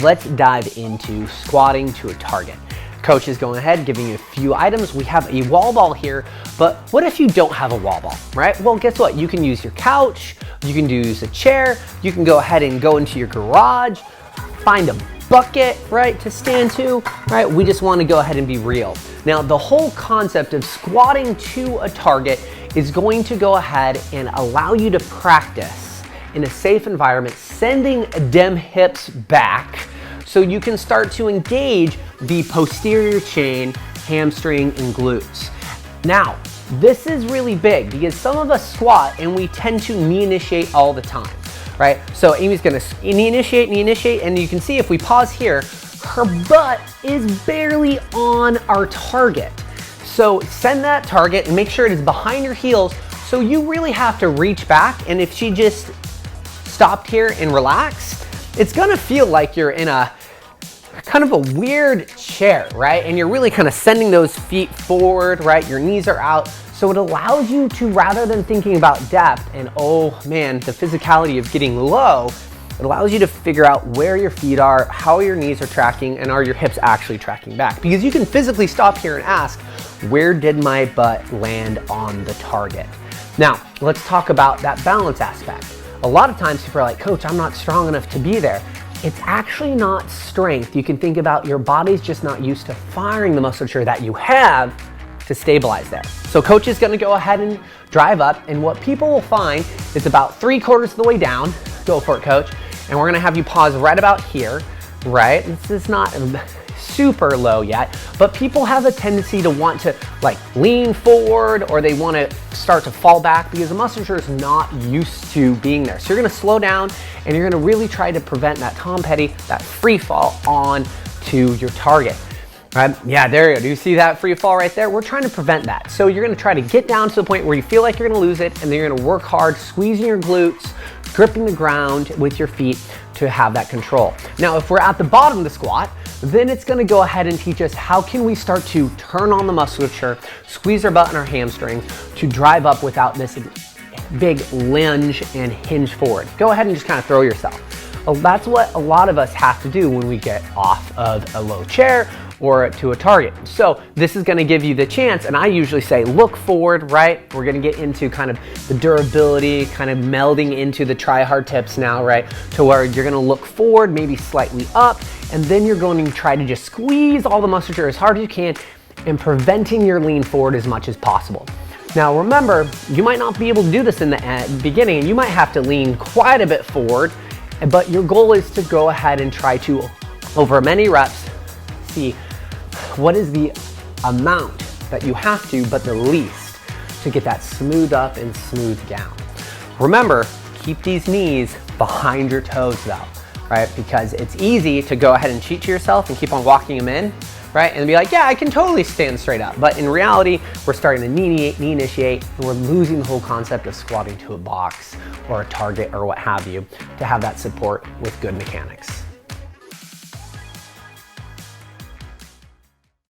let's dive into squatting to a target. Coach is going ahead, giving you a few items. We have a wall ball here, but what if you don't have a wall ball, right? Well, guess what? You can use your couch, you can use a chair, you can go ahead and go into your garage, find a bucket, right, to stand to, right? We just want to go ahead and be real. Now, the whole concept of squatting to a target is going to go ahead and allow you to practice in a safe environment, sending them hips back so you can start to engage the posterior chain, hamstring, and glutes. Now, this is really big because some of us squat and we tend to knee initiate all the time, right? So Amy's gonna knee initiate, and you can see if we pause here, her butt is barely on our target. So send that target and make sure it is behind your heels, so you really have to reach back, and if she just stopped here and relaxed, it's gonna feel like you're in a kind of a weird chair, right? And you're really kind of sending those feet forward, right? Your knees are out. So it allows you to, rather than thinking about depth and, oh man, the physicality of getting low, it allows you to figure out where your feet are, how your knees are tracking, and are your hips actually tracking back? Because you can physically stop here and ask, where did my butt land on the target? Now, let's talk about that balance aspect. A lot of times people are like, Coach, I'm not strong enough to be there. It's actually not strength. You can think about your body's just not used to firing the musculature that you have to stabilize there. So Coach is gonna go ahead and drive up, and what people will find is about 3/4 of the way down, go for it, Coach, and we're gonna have you pause right about here, right? This is not super low yet, but people have a tendency to want to like lean forward, or they want to start to fall back because the musculature is not used to being there. So you're going to slow down and you're going to really try to prevent that Tom Petty, that free fall on to your target. Right? Yeah, there you go. Do you see that free fall right there? We're trying to prevent that. So you're going to try to get down to the point where you feel like you're going to lose it, and then you're going to work hard, squeezing your glutes, gripping the ground with your feet to have that control. Now, if we're at the bottom of the squat, then it's gonna go ahead and teach us how can we start to turn on the musculature, squeeze our butt and our hamstrings to drive up without this big lunge and hinge forward. Go ahead and just kind of throw yourself. Well, that's what a lot of us have to do when we get off of a low chair or to a target. So this is gonna give you the chance, and I usually say look forward, right? We're gonna get into kind of the durability, kind of melding into the try hard tips now, right? To where you're gonna look forward, maybe slightly up, and then you're going to try to just squeeze all the musculature as hard as you can and preventing your lean forward as much as possible. Now remember, you might not be able to do this in the beginning, and you might have to lean quite a bit forward, but your goal is to go ahead and try to, over many reps, see what is the amount that you have to, but the least, to get that smooth up and smooth down. Remember, keep these knees behind your toes though, right? Because it's easy to go ahead and cheat to yourself and keep on walking them in, right? And be like, yeah, I can totally stand straight up. But in reality, we're starting to knee initiate, and we're losing the whole concept of squatting to a box or a target or what have you to have that support with good mechanics.